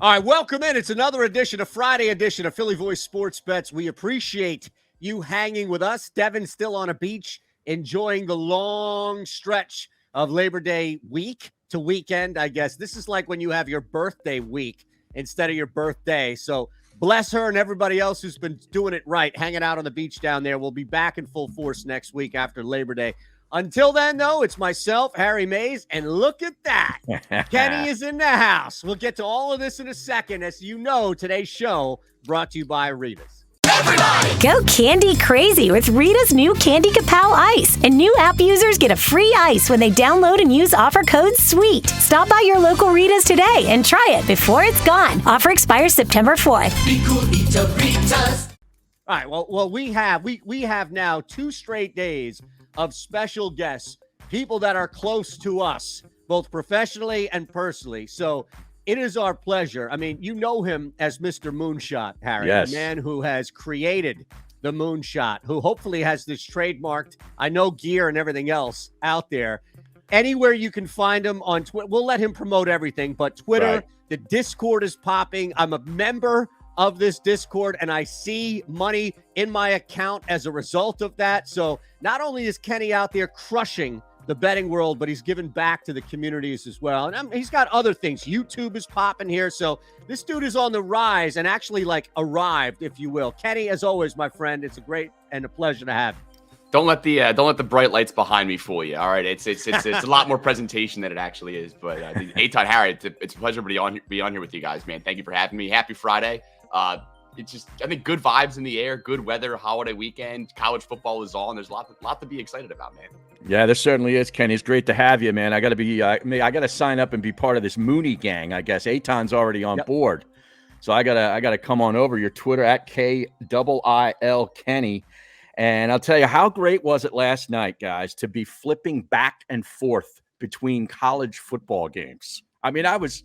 All right, welcome in. It's another edition, a Friday edition of PhillyVoice SportsBets. We appreciate you hanging with us. Devan's still on a beach, enjoying the long stretch of Labor Day week to weekend, I guess. This is like when you have your birthday week instead of your birthday. So bless her and everybody else who's been doing it right, hanging out on the beach down there. We'll be back in full force next week after Labor Day. Until then, though, it's myself, Harry Mays, and look at that. Kenny is in the house. We'll get to all of this in a second. As you know, today's show brought to you by Rita's. Everybody! Go candy crazy with Rita's new Candy Kapow Ice. And new app users get a free ice when they download and use offer code SWEET. Stop by your local Rita's today and try it before it's gone. Offer expires September 4th. Be cool, eat a Rita's. All right, well, we have now 2 straight days of special guests, people that are close to us, both professionally and personally. So it is our pleasure. I mean, you know him as Mr. Moonshot, Harry, yes. The man who has created the Moonshot, who hopefully has this trademarked, I know, gear and everything else out there. Anywhere you can find him on Twitter, we'll let him promote everything, but Twitter, right. The Discord is popping. I'm a member of this Discord, and I see money in my account as a result of that. So not only is Kenny out there crushing the betting world, but he's giving back to the communities as well. And he's got other things. YouTube is popping here. So this dude is on the rise and actually arrived, if you will. Kenny, as always, my friend, it's a great and a pleasure to have you. Don't let the bright lights behind me fool you. All right, it's a lot more presentation than it actually is. But Eitan, Harry, it's a pleasure to be on here with you guys, man. Thank you for having me. Happy Friday. It's just, I think, good vibes in the air, good weather, holiday weekend. College football is on. There's a lot to be excited about, man. Yeah, there certainly is, Kenny. It's great to have you, man. I got to sign up and be part of this Mooney gang. I guess Eitan's already on board, so I gotta come on over. Your Twitter at KIIL Kenny, and I'll tell you, how great was it last night, guys, to be flipping back and forth between college football games. I mean, I was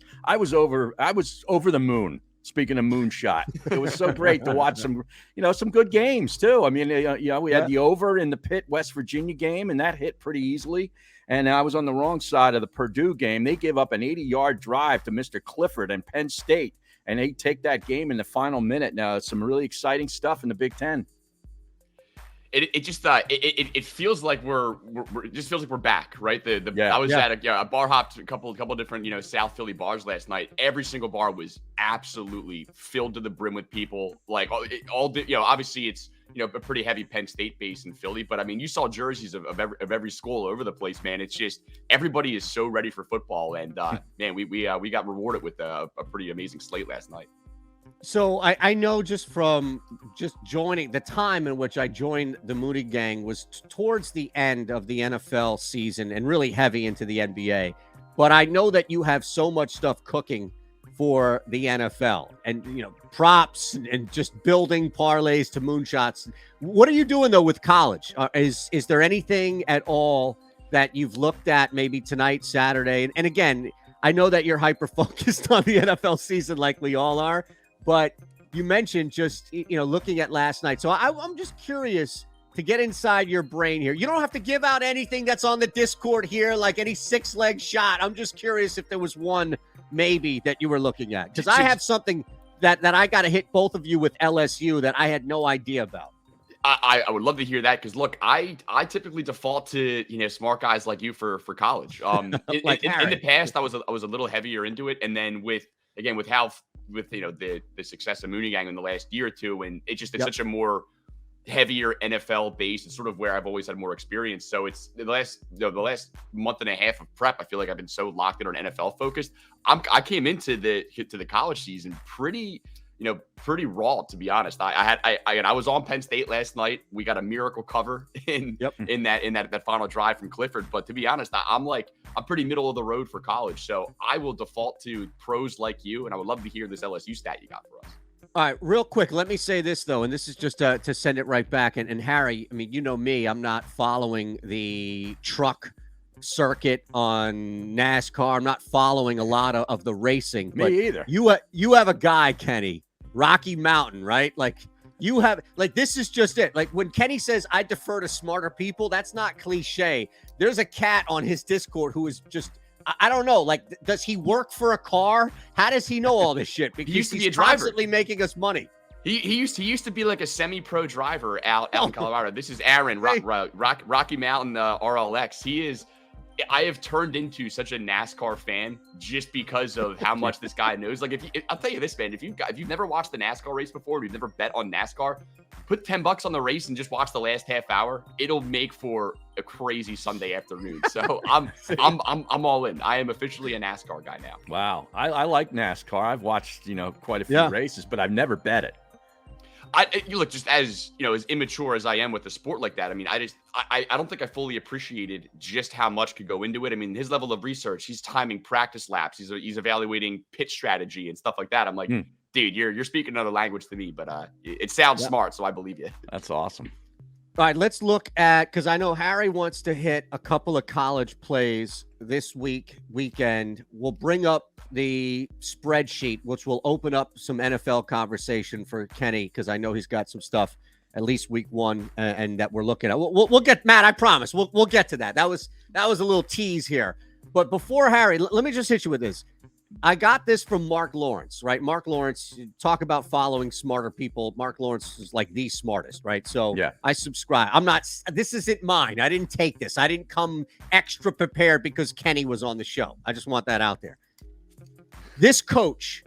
over the moon. Speaking of Moonshot, it was so great to watch some good games too. I mean, we had the over in the Pitt, West Virginia game, and that hit pretty easily. And I was on the wrong side of the Purdue game. They gave up an 80-yard drive to Mr. Clifford and Penn State, and they take that game in the final minute. Now, it's some really exciting stuff in the Big Ten. It feels like we're back, right? I was at a bar hopped a couple different South Philly bars last night. Every single bar was absolutely filled to the brim with people. Like obviously it's a pretty heavy Penn State base in Philly, but I mean you saw jerseys of every school all over the place, man. It's just everybody is so ready for football, and man, we got rewarded with a pretty amazing slate last night. So I know just from joining, the time in which I joined the Mooney gang was towards the end of the NFL season and really heavy into the NBA. But I know that you have so much stuff cooking for the NFL and, props and just building parlays to moonshots. What are you doing, though, with college? Is there anything at all that you've looked at maybe tonight, Saturday? And again, I know that you're hyper-focused on the NFL season like we all are. But you mentioned just, looking at last night. So I'm just curious to get inside your brain here. You don't have to give out anything that's on the Discord here, like any 6-leg shot. I'm just curious if there was one maybe that you were looking at. Because I have something that I got to hit both of you with LSU that I had no idea about. I would love to hear that because, look, I typically default to, smart guys like you for college. In the past, I was a little heavier into it. And then with the success of Mooney Gang in the last year or two, and it's such a more heavier NFL base. It's sort of where I've always had more experience. So it's the last month and a half of prep. I feel like I've been so locked in on NFL focused. I came into the college season pretty raw, to be honest. I was on Penn State last night. We got a miracle cover in that final drive from Clifford. But to be honest, I'm pretty middle of the road for college. So I will default to pros like you, and I would love to hear this LSU stat you got for us. All right, real quick, let me say this, though, and this is just to send it right back. And Harry, I mean, you know me, I'm not following the truck circuit on NASCAR. I'm not following a lot of the racing. Me either. You have a guy, Kenny, Rocky Mountain, right? This is just it. Like when Kenny says, I defer to smarter people, that's not cliche. There's a cat on his Discord who is just I don't know. Like, does he work for a car? How does he know all this shit? Because He used to be he's a driver. constantly making us money. He used to be like a semi-pro driver out in Colorado. This is Aaron, Rocky Mountain RLX. I have turned into such a NASCAR fan just because of how much this guy knows. Like, I'll tell you this, man, if you've never watched the NASCAR race before, if you've never bet on NASCAR, put $10 on the race and just watch the last half hour. It'll make for a crazy Sunday afternoon. So I'm all in. I am officially a NASCAR guy now. Wow. I like NASCAR. I've watched, quite a few races, but I've never bet it. You look, just as as immature as I am with a sport like that. I mean, I don't think I fully appreciated just how much could go into it. I mean, his level of research, he's timing practice laps, he's evaluating pitch strategy and stuff like that. I'm like, dude, you're speaking another language to me, but it sounds smart, so I believe you. That's awesome. All right, let's look at, because I know Harry wants to hit a couple of college plays this weekend. We'll bring up the spreadsheet, which will open up some NFL conversation for Kenny, because I know he's got some stuff at least week one and that we're looking at. We'll get, Matt, I promise. We'll get to that. That was a little tease here. But before Harry, let me just hit you with this. I got this from Mark Lawrence, right? Mark Lawrence, talk about following smarter people. Mark Lawrence is like the smartest, right? So yeah. I subscribe. This isn't mine. I didn't take this. I didn't come extra prepared because Kenny was on the show. I just want that out there. This coach,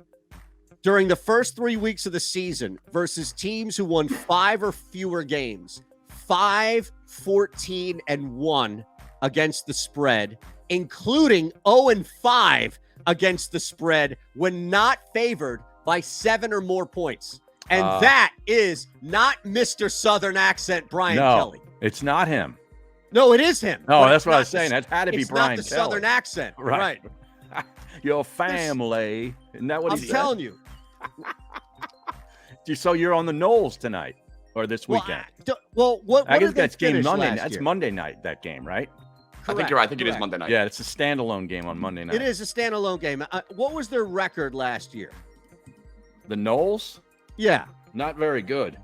during the first 3 weeks of the season versus teams who won 5 or fewer games, 5-14-1 against the spread, including 0-5 against the spread when not favored by 7 or more points. And that is not Mr. Southern accent Brian Kelly. It's not him. No, it is him. No, that's what I was saying. That had to be Brian Kelly. It's not the Southern accent. Right. Your family. Isn't that what he said? I'm telling you. So you're on the Knolls tonight or this weekend? What I guess that's game Monday. That's Monday night, that game, right? Correct. I think you're right. I think it is Monday night. Yeah, it's a standalone game on Monday night. It is a standalone game. What was their record last year? The Knolls? Yeah. Not very good.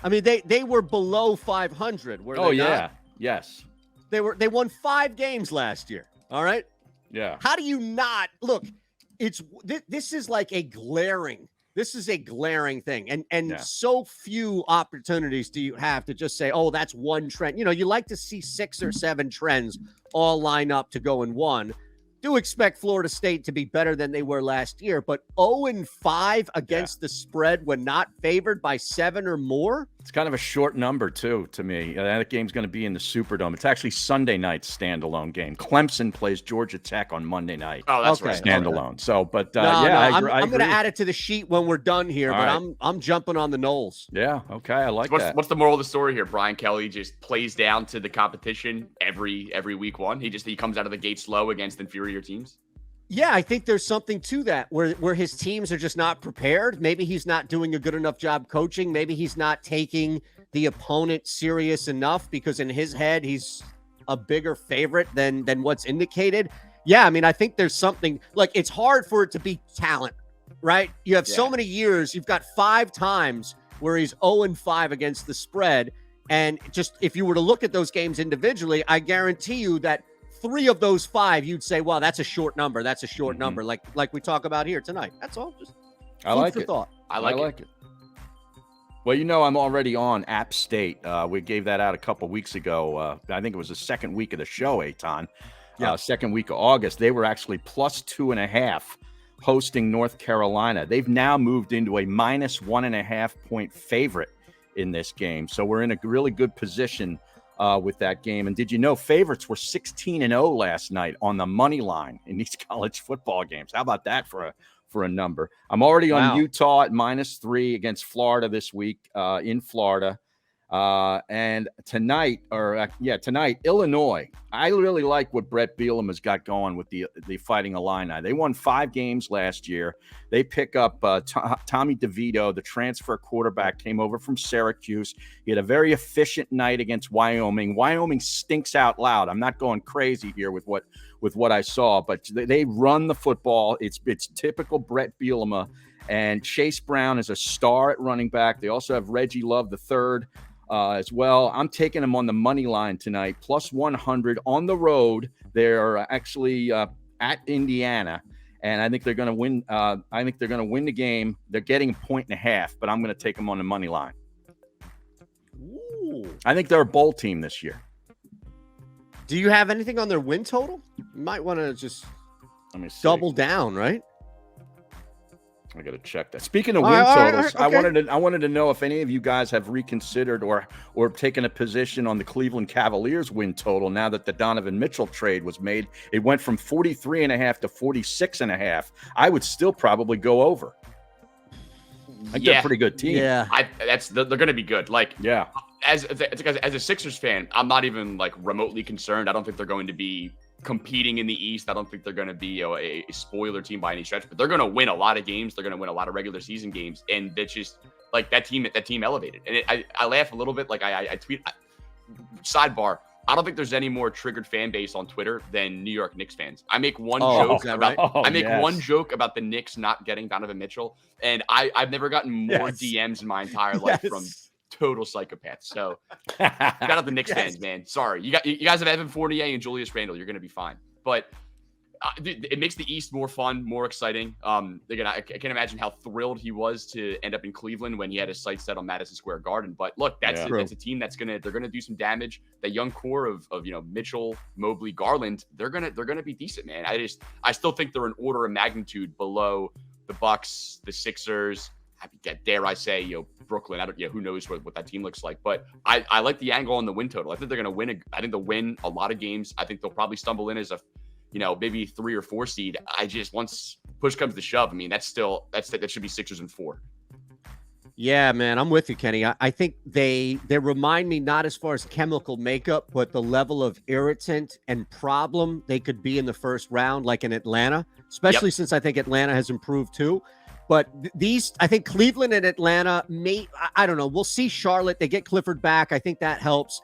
I mean, they were below 500. Were they not? Yes. They won 5 games last year. All right. Yeah. How do you not look? This is like a glaring. This is a glaring thing, and so few opportunities do you have to just say, "Oh, that's one trend." You like to see 6 or 7 trends all line up to go in one. Do expect Florida State to be better than they were last year, but 0-5 against the spread when not favored by 7 or more. It's kind of a short number, too, to me. That game's going to be in the Superdome. It's actually Sunday night's standalone game. Clemson plays Georgia Tech on Monday night. Oh, that's right. Standalone. Okay. So, but I'm going to add it to the sheet when we're done here, I'm jumping on the Knolls. Yeah, okay, I like that. What's the moral of the story here? Brian Kelly just plays down to the competition every week one. He comes out of the gate slow against inferior teams. Yeah, I think there's something to that where his teams are just not prepared. Maybe he's not doing a good enough job coaching. Maybe he's not taking the opponent serious enough because in his head, he's a bigger favorite than what's indicated. Yeah, I mean, I think there's something like it's hard for it to be talent, right? You have so many years. You've got 5 times where he's 0-5 against the spread. And just if you were to look at those games individually, I guarantee you that 3 of those 5, you'd say, "Wow, that's a short number. That's a short number." Like we talk about here tonight. That's all. Just I like it. Thought. I like it. Well, I'm already on App State. We gave that out a couple weeks ago. I think it was the second week of the show, Eitan. Second week of August. They were actually plus 2.5 hosting North Carolina. They've now moved into a minus 1.5 point favorite in this game. So we're in a really good position with that game. And did you know favorites were 16-0 last night on the money line in these college football games? How about that for a number? I'm already on Utah at -3 against Florida this week in Florida. And tonight, Illinois. I really like what Brett Bielema has got going with the Fighting Illini. They won 5 games last year. They pick up Tommy DeVito, the transfer quarterback, came over from Syracuse. He had a very efficient night against Wyoming. Wyoming stinks out loud. I'm not going crazy here with what I saw, but they run the football. It's typical Brett Bielema. And Chase Brown is a star at running back. They also have Reggie Love III. As well. I'm taking them on the money line tonight, plus 100 on the road. They're actually at Indiana, and I think they're going to win. I think they're going to win the game. They're getting 1.5, but I'm going to take them on the money line. Ooh. I think they're a bowl team this year. Do you have anything on their win total? You might want to just double down, right? I got to check that. Speaking of win totals, okay. I wanted to know if any of you guys have reconsidered or taken a position on the Cleveland Cavaliers win total now that the Donovan Mitchell trade was made. It went from 43.5 to 46.5. I would still probably go over. I think they're a pretty good team. Yeah, they're going to be good. Like, yeah. As a Sixers fan, I'm not even like remotely concerned. I don't think they're going to be competing in the East. I don't think they're going to be a spoiler team by any stretch, but they're going to win a lot of games. They're going to win a lot of regular season games, and that's just like that team elevated. And I laugh a little bit. Like I tweet. Sidebar: I don't think there's any more triggered fan base on Twitter than New York Knicks fans. I make one joke about one joke about the Knicks not getting Donovan Mitchell, and I've never gotten more DMs in my entire life from total psychopaths. So shout out the Knicks fans, man. Sorry, you guys have Evan Fournier and Julius Randle. You're going to be fine, but it makes the East more fun, more exciting. I can't imagine how thrilled he was to end up in Cleveland when he had his sights set on Madison Square Garden. But look, that's a team they're gonna do some damage. That young core of Mitchell, Mobley, Garland, they're gonna be decent, man. I still think they're an order of magnitude below the Bucks, the Sixers. Dare I say, Brooklyn? Who knows what that team looks like? But I like the angle on the win total. I think they're going to win. I think they'll win a lot of games. I think they'll probably stumble in as a, maybe 3 or 4 seed. Once push comes to shove, I mean, that should be Sixers and 4. Yeah, man, I'm with you, Kenny. I think they remind me not as far as chemical makeup, but the level of irritant and problem they could be in the first round, like in Atlanta, especially since I think Atlanta has improved too. But I think Cleveland and Atlanta I don't know. We'll see Charlotte. They get Clifford back. I think that helps.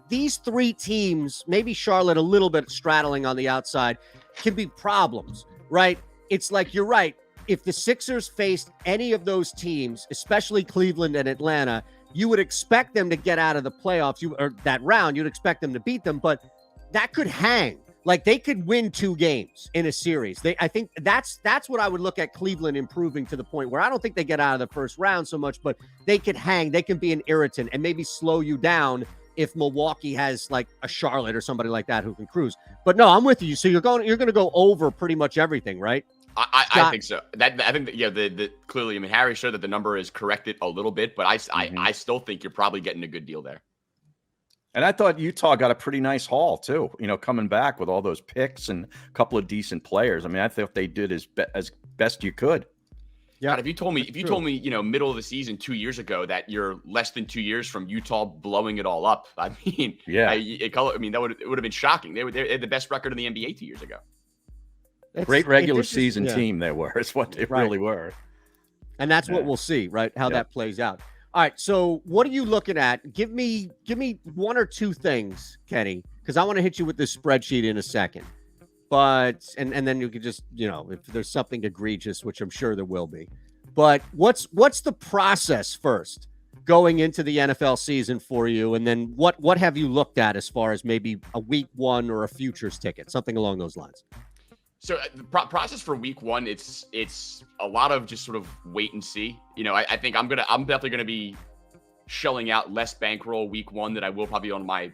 These 3 teams, maybe Charlotte a little bit straddling on the outside, can be problems, right? It's like, you're right. If the Sixers faced any of those teams, especially Cleveland and Atlanta, you would expect them to get out of the playoffs or that round. You'd expect them to beat them, but that could hang. Like, they could win 2 games in a series. I think that's what I would look at Cleveland improving to the point where I don't think they get out of the first round so much, but they could hang. They can be an irritant and maybe slow you down if Milwaukee has like a Charlotte or somebody like that who can cruise. But no, I'm with you. So you're going to go over pretty much everything, right? I think so. I think that clearly, I mean, Harry showed that the number is corrected a little bit, but I still think you're probably getting a good deal there. And I thought Utah got a pretty nice haul too, coming back with all those picks and a couple of decent players. I mean, I thought they did as best you could. Yeah. God, if you told me, middle of the season 2 years ago that you're less than 2 years from Utah blowing it all up, I mean, it would have been shocking. They had the best record in the NBA 2 years ago. Great regular season team they were. It's what they really were. And that's what we'll see, right? How that plays out. All right, so what are you looking at? Give me 1 or 2 things, Kenny, because I want to hit you with this spreadsheet in a second. But and then you could just, if there's something egregious, which I'm sure there will be. But what's the process first going into the NFL season for you? And then what have you looked at as far as maybe a week 1 or a futures ticket, something along those lines? So the process for week 1, it's a lot of just sort of wait and see. I think I'm definitely gonna be shelling out less bankroll week 1 than I will probably on my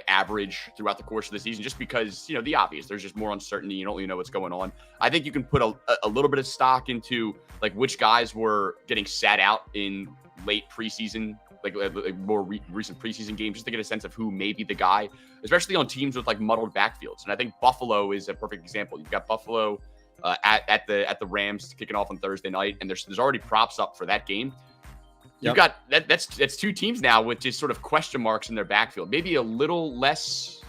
average throughout the course of the season, just because the obvious. There's just more uncertainty. You don't really know what's going on. I think you can put a little bit of stock into like which guys were getting sat out in late preseason, like more recent preseason games, just to get a sense of who may be the guy, especially on teams with like muddled backfields. And I think Buffalo is a perfect example. You've got Buffalo at the Rams kicking off on Thursday night, and there's already props up for that game. You've got that's 2 teams now with just sort of question marks in their backfield. Maybe a little less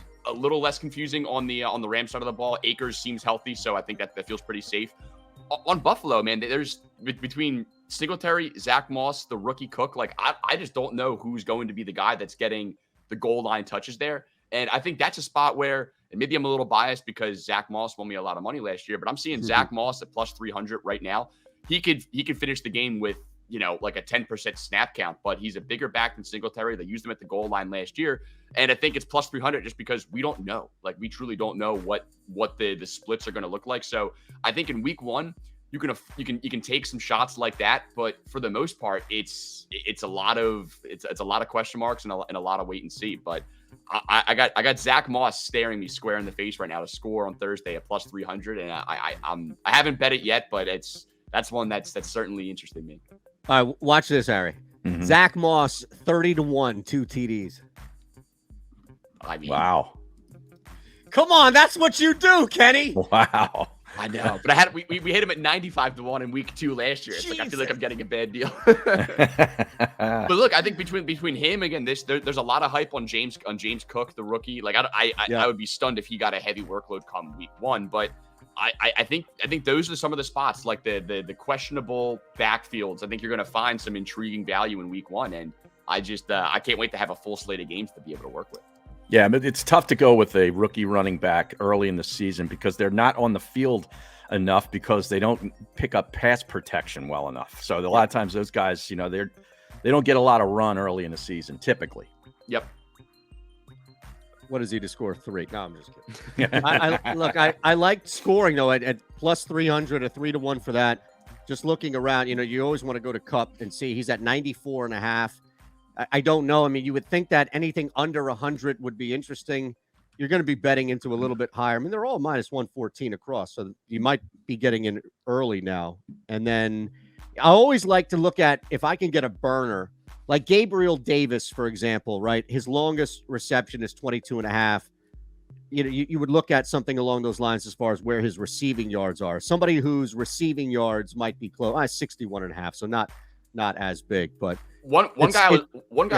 confusing on the Rams side of the ball. Akers seems healthy, so I think that feels pretty safe. On Buffalo, man, there's between Singletary, Zach Moss, the rookie Cook, like I just don't know who's going to be the guy that's getting the goal line touches there. And I think that's a spot where, and maybe I'm a little biased because Zach Moss won me a lot of money last year, but I'm seeing Zach Moss at plus 300 right now. He could finish the game with like a 10% snap count, but he's a bigger back than Singletary. They used him at the goal line last year. And I think it's plus 300 just because we don't know. Like, we truly don't know what the splits are going to look like. So I think in week 1, you can take some shots like that, but for the most part, it's a lot of question marks and a lot of wait and see. But I got Zach Moss staring me square in the face right now to score on Thursday at plus 300, and I haven't bet it yet, but that's one that's certainly interested me. All right, watch this, Harry. Mm-hmm. Zach Moss 30-1, 2 TDs. I mean, wow. Come on, that's what you do, Kenny. Wow. I know, but we hit him at 95-1 in week 2 last year. It's like I feel like I'm getting a bad deal. But look, I think between him again, there's a lot of hype on James Cook, the rookie. Like I would be stunned if he got a heavy workload come week 1. But I think those are some of the spots, like the questionable backfields. I think you're going to find some intriguing value in week 1, and I can't wait to have a full slate of games to be able to work with. Yeah, but it's tough to go with a rookie running back early in the season because they're not on the field enough because they don't pick up pass protection well enough. So a lot of times those guys, they don't get a lot of run early in the season typically. Yep. What is he to score 3? No, I'm just kidding. I like scoring though at plus 300, a 3-1 for that. Just looking around, you always want to go to Cup and see he's at 94.5. I don't know. I mean, you would think that anything under 100 would be interesting. You're going to be betting into a little bit higher. I mean, they're all minus 114 across, so you might be getting in early now. And then I always like to look at if I can get a burner, like Gabriel Davis, for example, right? His longest reception is 22.5. You would look at something along those lines as far as where his receiving yards are. Somebody whose receiving yards might be close, 61.5, so not as big, but one guy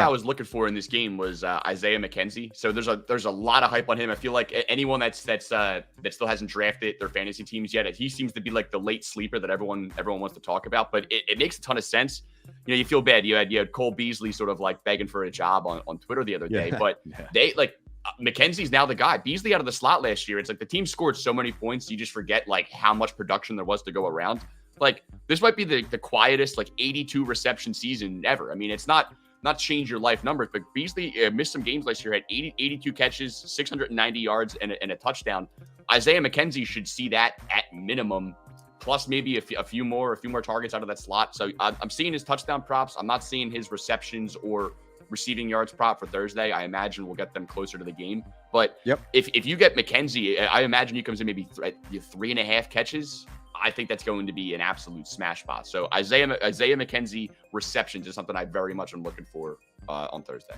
I was looking for in this game was Isaiah McKenzie. So there's a lot of hype on him. I feel like anyone that still hasn't drafted their fantasy teams yet, he seems to be like the late sleeper that everyone wants to talk about. But it makes a ton of sense. You feel bad. You had Cole Beasley sort of like begging for a job on Twitter the other day, but they like McKenzie's now the guy. Beasley out of the slot last year. It's like the team scored so many points, you just forget like how much production there was to go around. Like this might be the quietest like 82 reception season ever. I mean, it's not change your life numbers, but Beasley missed some games last year, had 82 catches, 690 yards, and a touchdown. Isaiah McKenzie should see that at minimum, plus maybe a few more targets out of that slot. So I'm seeing his touchdown props. I'm not seeing his receptions or receiving yards prop for Thursday. I imagine we'll get them closer to the game. But if you get McKenzie, I imagine he comes in maybe 3.5 catches. I think that's going to be an absolute smash spot. So Isaiah McKenzie receptions is something I very much am looking for on Thursday.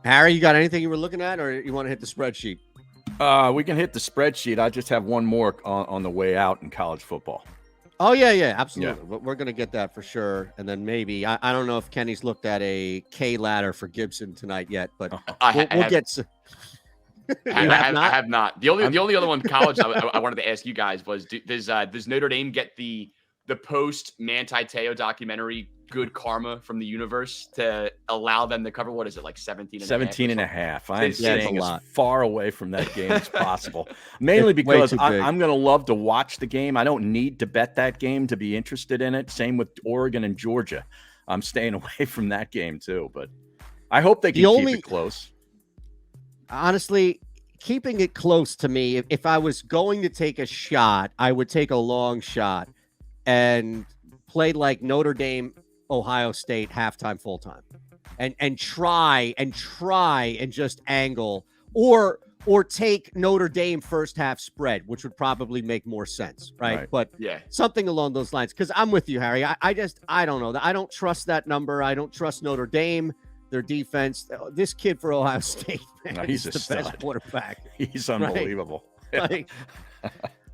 Harry, you got anything you were looking at, or you want to hit the spreadsheet? We can hit the spreadsheet. I just have one more on the way out in college football. Oh, yeah, absolutely. Yeah. We're going to get that for sure. And then maybe, I don't know if Kenny's looked at a K ladder for Gibson tonight yet, but we'll get some. I have not. The only other one college I wanted to ask you guys was does Notre Dame get the post Manti Te'o documentary Good Karma from the universe to allow them to cover, what is it, like 17 and a half? I'm staying as far away from that game as possible, mainly because I'm going to love to watch the game. I don't need to bet that game to be interested in it. Same with Oregon and Georgia. I'm staying away from that game too, but I hope they can keep it close. Honestly, keeping it close to me, if I was going to take a shot, I would take a long shot and play like Notre Dame, Ohio State halftime, full time, and try and just angle or take Notre Dame first half spread, which would probably make more sense, right? But something along those lines, because I'm with you, Harry. I don't know. I don't trust that number. I don't trust Notre Dame. Their defense, this kid for Ohio State, man, he's the best quarterback. He's unbelievable. Right?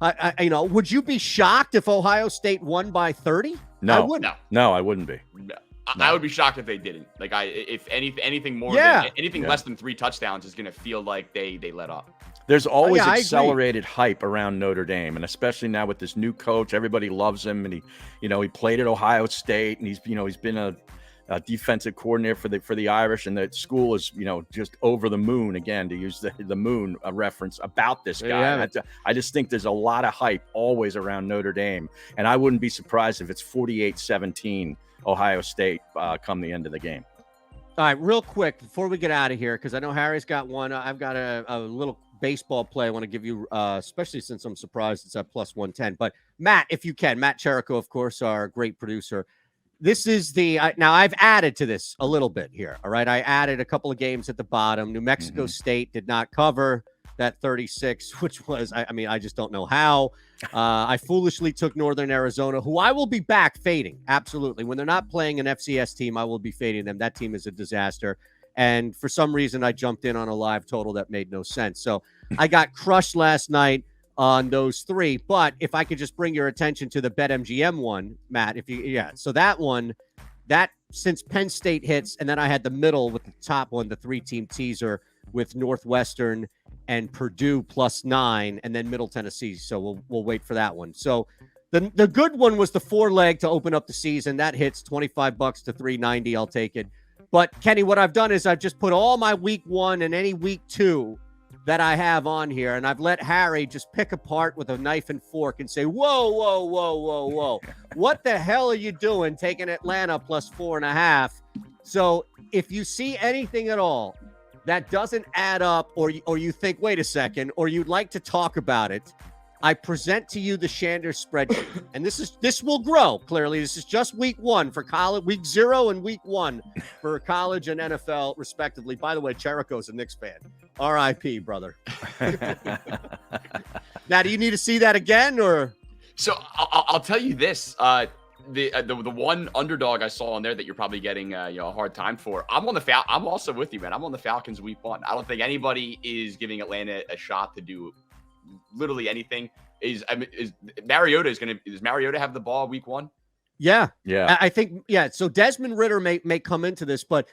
Would you be shocked if Ohio State won by 30? No, I wouldn't. No, I wouldn't be. No. I would be shocked if they didn't. Like if anything more, anything less than 3 touchdowns is going to feel like they let up. There's always accelerated hype around Notre Dame, and especially now with this new coach, everybody loves him, and he played at Ohio State, and he's been a defensive coordinator for the Irish, and the school is just over the moon, again, to use the moon reference about this guy. I just think there's a lot of hype always around Notre Dame, and I wouldn't be surprised if it's 48-17 Ohio State come the end of the game. All right, real quick before we get out of here, because I know Harry's got one. I've got a little baseball play I want to give you, especially since I'm surprised it's at plus 110. But Matt, if you can, Matt Cherico, of course, our great producer. This is now I've added to this a little bit here. All right, I added a couple of games at the bottom. New Mexico State did not cover that 36, which was, I just don't know how. I foolishly took Northern Arizona, who I will be back fading. Absolutely. When they're not playing an FCS team, I will be fading them. That team is a disaster. And for some reason, I jumped in on a live total that made no sense. So I got crushed last night on those three. But if I could just bring your attention to the BetMGM one, Matt, so that one, since Penn State hits, and then I had the middle with the top one, the 3-team teaser with Northwestern and Purdue +9, and then Middle Tennessee. So we'll wait for that one. So the good one was the 4-leg to open up the season. That hits $25 to $3.90. I'll take it. But Kenny, what I've done is I've just put all my week 1 and any week 2 that I have on here, and I've let Harry just pick apart with a knife and fork and say, whoa. What the hell are you doing taking Atlanta +4.5? So if you see anything at all that doesn't add up, or you think, wait a second, or you'd like to talk about it, I present to you the Shander spreadsheet. And this will grow, clearly. This is just week 1 for college, week 0 and week 1 for college and NFL, respectively. By the way, Cherico's a Knicks fan. R.I.P., brother. Now, do you need to see that again, or? So I'll tell you this. The one underdog I saw on there that you're probably getting a hard time for. I'm also with you, man. I'm on the Falcons week 1. I don't think anybody is giving Atlanta a shot to do literally anything. Does Mariota have the ball week 1? Yeah. I think, so Desmond Ridder may come into this, but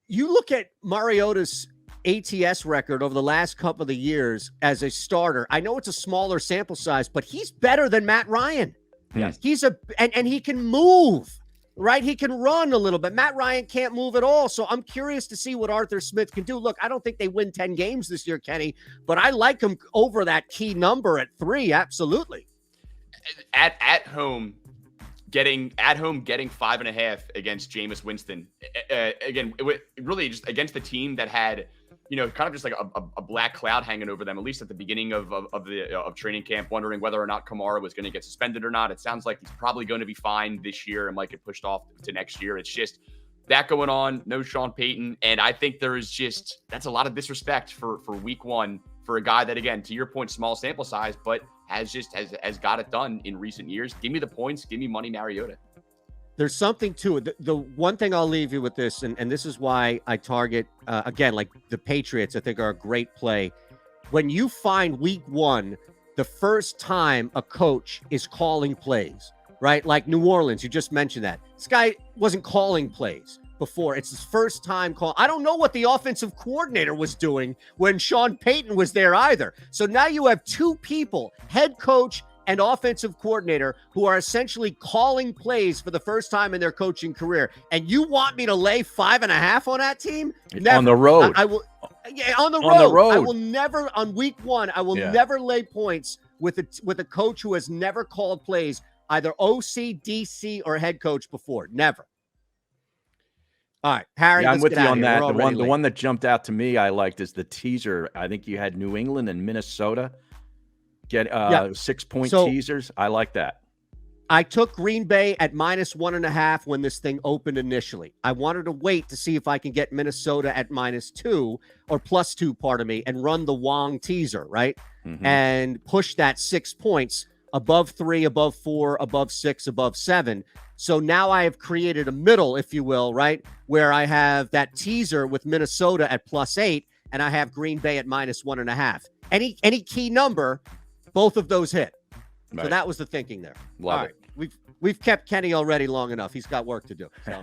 you look at Mariota's ATS record over the last couple of the years as a starter. I know it's a smaller sample size, but he's better than Matt Ryan. Yes. And he can move, right? He can run a little bit. Matt Ryan can't move at all. So I'm curious to see what Arthur Smith can do. Look, I don't think they win 10 games this year, Kenny, but I like him over that key number at 3. Absolutely. At home getting 5.5 against Jameis Winston. Again, really just against the team that had, kind of just like a black cloud hanging over them, at least at the beginning of training camp, wondering whether or not Kamara was going to get suspended or not. It sounds like he's probably going to be fine this year and might get pushed off to next year. It's just that going on, no Sean Payton. And I think that's a lot of disrespect for week 1 for a guy that, again, to your point, small sample size, but has got it done in recent years. Give me the points, give me money Mariota. There's something to it. The one thing I'll leave you with this, and this is why I target, again, like the Patriots, I think are a great play. When you find week 1, the first time a coach is calling plays, right? Like New Orleans, you just mentioned that. This guy wasn't calling plays before. It's his first time call. I don't know what the offensive coordinator was doing when Sean Payton was there either. So now you have 2 people, head coach and offensive coordinator, who are essentially calling plays for the first time in their coaching career. And you want me to lay 5.5 on that team? Never. On the road. I will. Yeah, on the road. I will never, on week 1, I will never lay points with a coach who has never called plays, either OC, DC, or head coach before. Never. All right, Harry, I'm with you on that. The late. one that jumped out to me I liked is the teaser. I think you had New England and Minnesota get 6-point teasers. I like that. I took Green Bay at -1.5 when this thing opened initially. I wanted to wait to see if I can get Minnesota at -2 or +2, pardon me, and run the Wong teaser, right? And push that 6 points above 3, above 4, above 6, above 7. So now I have created a middle, if you will, right? Where I have that teaser with Minnesota at +8, and I have Green Bay at -1.5. Any key number, both of those hit. Right. So that was the thinking there. Love it. We've kept Kenny already long enough. He's got work to do. So.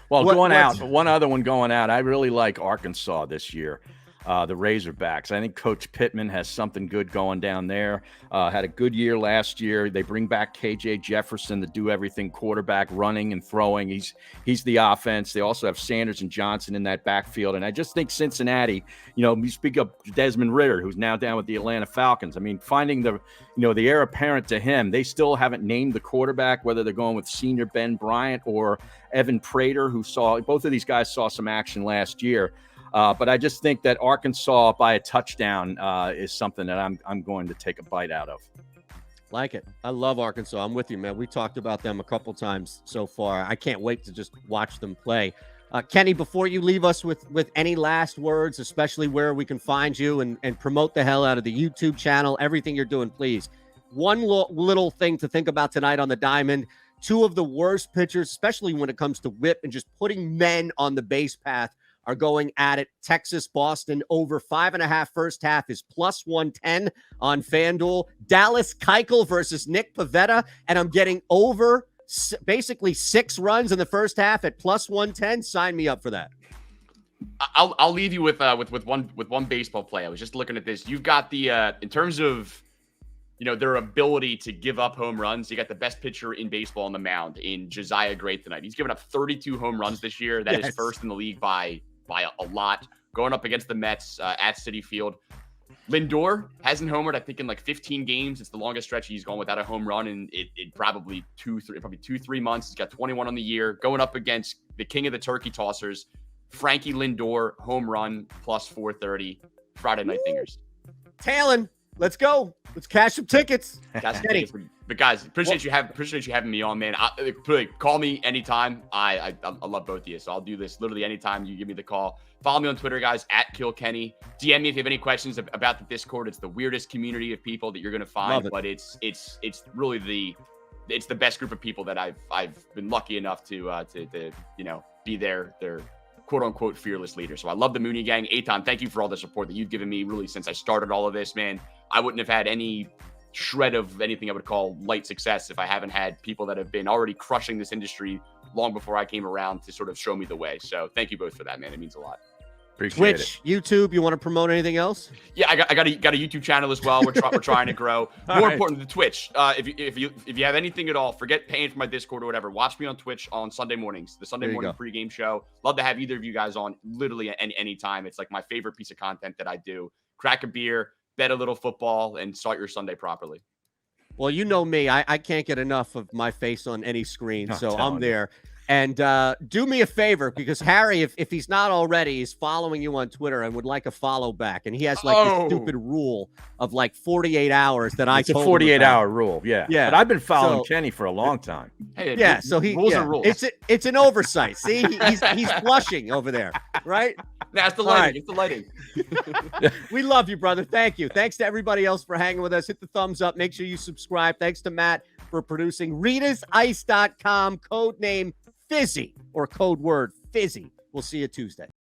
Well, one other one going out. I really like Arkansas this year. the Razorbacks. I think Coach Pittman has something good going down there. Had a good year last year. They bring back KJ Jefferson to do everything quarterback, running and throwing. He's the offense. They also have Sanders and Johnson in that backfield. And I just think Cincinnati, you speak of Desmond Ridder, who's now down with the Atlanta Falcons. I mean, finding the heir apparent to him, they still haven't named the quarterback, whether they're going with senior Ben Bryant or Evan Prater, both of these guys saw some action last year. But I just think that Arkansas by a touchdown is something that I'm going to take a bite out of. Like it. I love Arkansas. I'm with you, man. We talked about them a couple times so far. I can't wait to just watch them play. Kenny, before you leave us with any last words, especially where we can find you and promote the hell out of the YouTube channel, everything you're doing, please. One little thing to think about tonight on the diamond. Two of the worst pitchers, especially when it comes to whip and just putting men on the base path, are going at it. Texas, Boston, over 5.5 first half is plus 110 on FanDuel. Dallas Keuchel versus Nick Pivetta, and I'm getting over basically 6 runs in the first half at plus 110. Sign me up for that. I'll leave you with one baseball play. I was just looking at this. You've got the in terms of their ability to give up home runs. You got the best pitcher in baseball on the mound in Josiah Gray tonight. He's given up 32 home runs this year. That is first in the league by a lot. Going up against the Mets at Citi Field. Lindor hasn't homered, I think, in like 15 games. It's the longest stretch he's gone without a home run in probably 2-3 months. He's got 21 on the year. Going up against the king of the turkey tossers, Frankie Lindor, home run, plus 430, Friday Night Fingers. Talon, let's go. Let's cash some tickets. But guys, appreciate you having me on, man. Call me anytime. I love both of you, so I'll do this literally anytime you give me the call. Follow me on Twitter, guys, at KillKenny. DM me if you have any questions about the Discord. It's the weirdest community of people that you're going to find, but it's really the best group of people that I've been lucky enough to be their quote unquote fearless leader. So I love the Mooney Gang. Eitan, thank you for all the support that you've given me really since I started all of this, man. I wouldn't have had any shred of anything I would call light success if I haven't had people that have been already crushing this industry long before I came around to sort of show me the way. So thank you both for that, man. It means a lot. Appreciate Twitch, YouTube, you want to promote anything else? Yeah, I got a YouTube channel as well. We're trying to grow. More important than Twitch. If you have anything at all, forget paying for my Discord or whatever. Watch me on Twitch on Sunday mornings, the Sunday morning pregame show. Love to have either of you guys on literally at any time. It's like my favorite piece of content that I do. Crack a beer, bet a little football, and start your Sunday properly. Well, you know me. I can't get enough of my face on any screen, so I'm there. And do me a favor, because Harry, if he's not already, is following you on Twitter and would like a follow back. And he has like this stupid rule of like 48 hours that I told him. It's a 48-hour rule, yeah. But I've been following Kenny for a long time. Hey, so rules are rules. It's an oversight. See, he's blushing over there, right? That's the lighting. Right. It's the lighting. We love you, brother. Thank you. Thanks to everybody else for hanging with us. Hit the thumbs up. Make sure you subscribe. Thanks to Matt for producing. RitasIce.com, code name Fizzy, or code word Fizzy. We'll see you Tuesday.